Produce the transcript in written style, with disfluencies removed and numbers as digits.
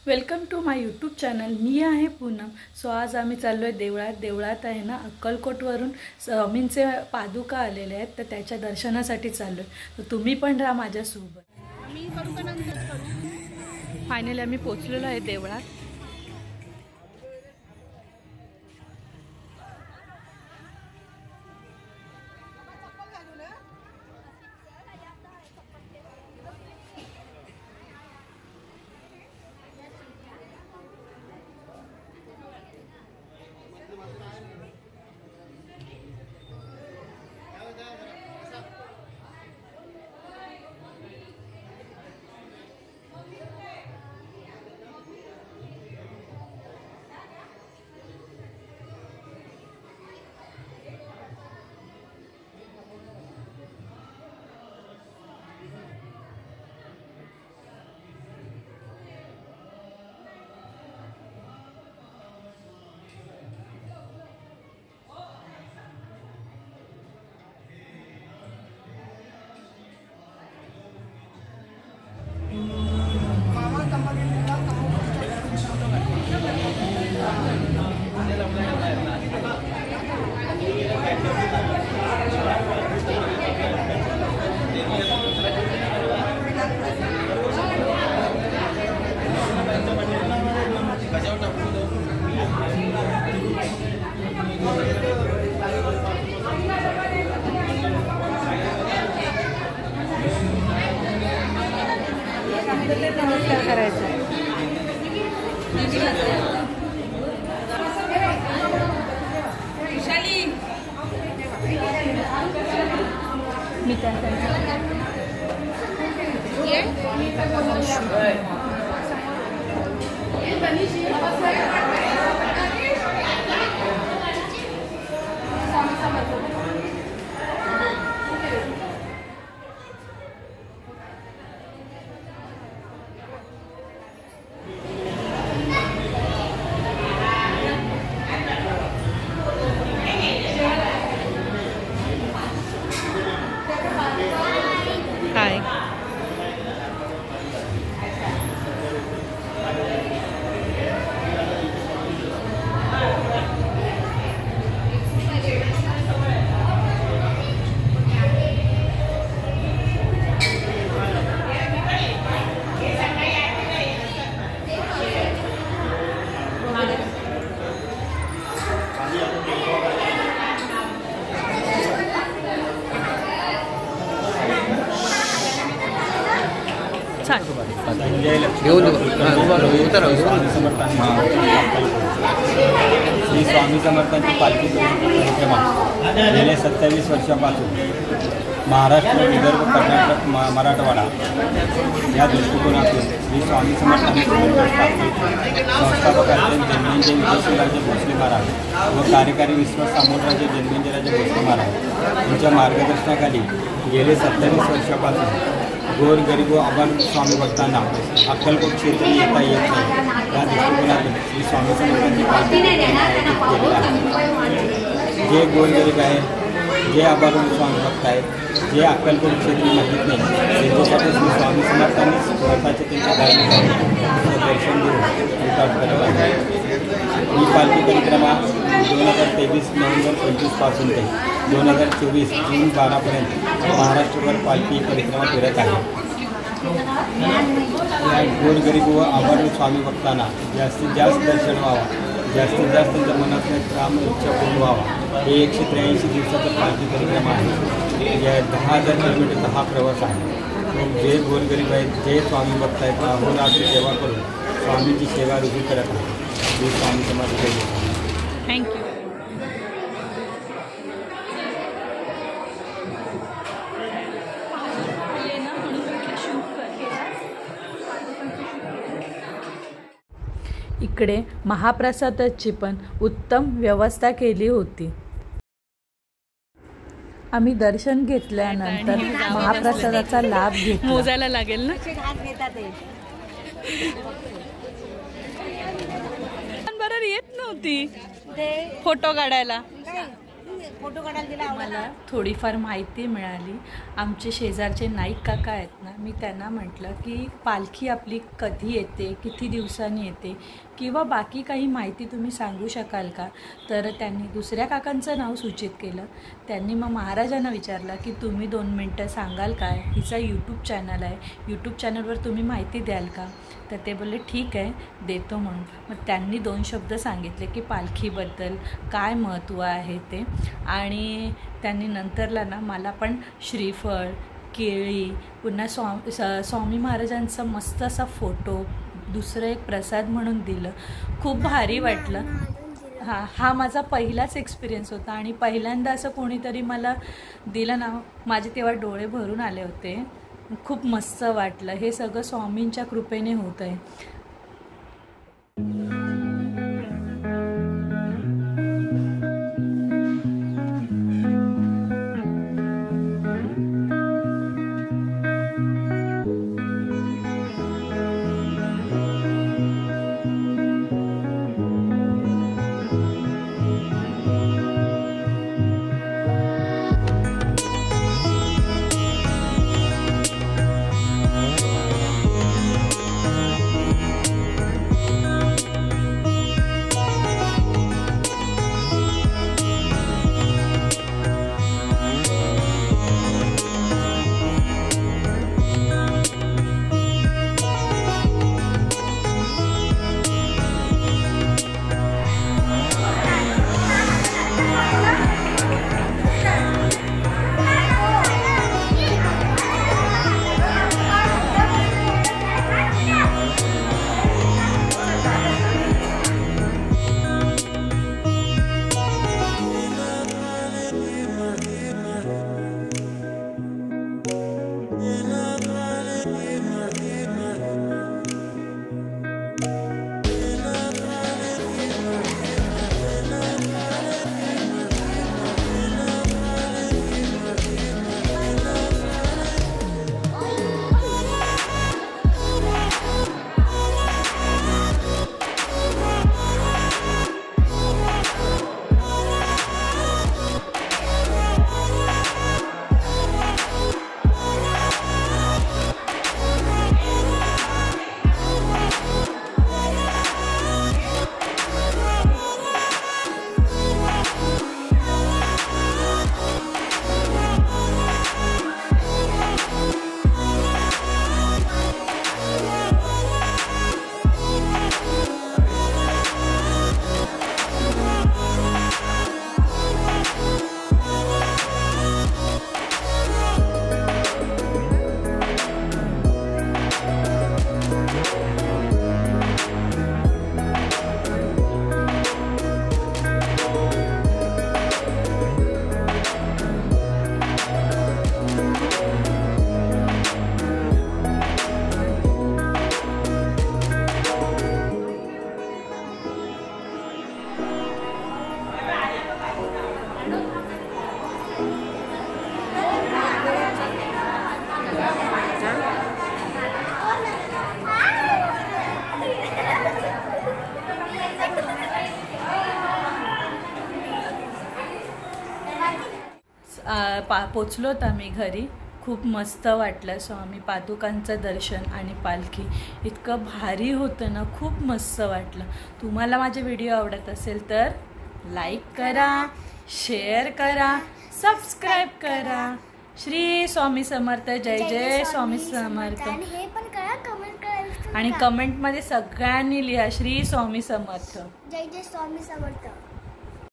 Welcome to my YouTube channel. मी आहे Poonam. So आज आम्ही चाललो आहे देवळात आहे ना, अक्कलकोटवरून स्वामींचे पादुका आलेले आहेत, तर त्याच्या दर्शनासाठी चाललो आहे। तर तुम्ही पण राहा माझ्यासोबत। फायनली आम्ही पोहोचलेलो आहे देवळात। नमस्कार करायचा मी श्री स्वामी समर्थांची पालखी परिक्रमा गेल्या 27 वर्षापासून महाराष्ट्र, विदर्भ, कर्नाटक, मराठवाडा या दृष्टिकोनातून श्री स्वामी समर्थांचे संस्थापक जन्मेंजय विश्वराजे भोसले महाराज व कार्यकारी विश्वास सामोराजे जन्मेंजयराजे भोसले महाराज यांच्या मार्गदर्शनाखाली गेले 27 वर्षापासून गोरगरीब व अभावी स्वामी भक्तांना अक्कलकोट क्षेत्र येता येत नाही, या दृष्टिकोनातून श्री स्वामी समर्थांची पालखी आयोजित केलेली आहे। जे गोरगरीब आहेत, जे अभावी स्वामी भक्त आहेत, जे अक्कलकोट क्षेत्र माहीत नाही, त्यांच्यासाठी श्री स्वामी समर्थांनी स्वतःचे त्यांच्या धार्मिक दर्शन देऊन रिकॉर्ड करत आहे। ही पालखी परिक्रमा 2023 नोव्हेंबर 25 पासून ते 2024 जून 12पर्यंत महाराष्ट्रभर पालखी परिक्रमा फिरत आहे। गोरगरीब व अभावी स्वामी भक्तांना जास्तीत जास्त दर्शन व्हावं, जास्तीत जास्त त्यांच्या मनातल्या काम इच्छा पूर्ण व्हावा, हे 183 दिवसाचं पालखी परिक्रमा आहे। या 10,000 किलोमीटरचा हा प्रवास आहे। जे गोरगरीब आहेत, जे स्वामी भक्त आहेत, अहोरात्र सेवा करून स्वामींची सेवा रुजू करत आहे। हे स्वामी समर्थ थँक्यू। इकडे महाप्रसादाची पण उत्तम व्यवस्था केली होती। आम्ही दर्शन घेतल्यानंतर महाप्रसादाचा लाभ घेतला। मोजायला लागेल ना, बरोबर येत नव्हती फोटो काढायला। फोटो काढायला दिला मला थोडीफार माहिती मिळाली. आमचे शेजारचे नाईक काका आहेत ना, मी त्यांना म्हटलं की पालखी आपली कधी येते, किती दिवसांनी येते किंवा बाकी काही माहिती तुम्ही सांगू शकाल का. तर त्यांनी दुसऱ्या काकांचं नाव सूचित केलं. त्यांनी मग महाराजांना विचारलं की तुम्ही 2 मिनटं सांगाल काय, हिचा यूट्यूब चॅनल आहे, यूट्यूब चॅनलवर तुम्ही माहिती द्याल का. तर ते बोलले ठीक आहे देतो म्हणून. मग त्यांनी 2 शब्द सांगितले की पालखीबद्दल काय महत्त्व आहे ते. आणि त्यांनी नंतरला ना मला पण श्रीफळ, केळी, पुन्हा स्वामी महाराजांचा मस्त असा फोटो दुसरं एक प्रसाद म्हणून दिलं. खूप भारी वाटलं. हा माझा पहिलाच एक्सपिरियन्स होता आणि पहिल्यांदा असं कोणीतरी मला दिलं ना, माझे तेव्हा डोळे भरून आले होते. खूप मस्त वाटलं. हे सगळं स्वामींच्या कृपेने होत आहे. पोचलो होता मी घरी. खूप मस्त वाटलं. स्वामी पादुकांचं दर्शन आणि पालखी इतकं भारी होतं ना, खूप मस्त वाटलं. तुम्हाला माझे व्हिडिओ आवडत असेल तर लाईक करा, शेअर करा, सबस्क्राईब करा. श्री स्वामी समर्थ. जय जय स्वामी समर्थ. हे पण करा, कमेंट करा आणि कमेंटमध्ये सगळ्यांनी लिहा श्री स्वामी समर्थ. जय जय स्वामी समर्थ.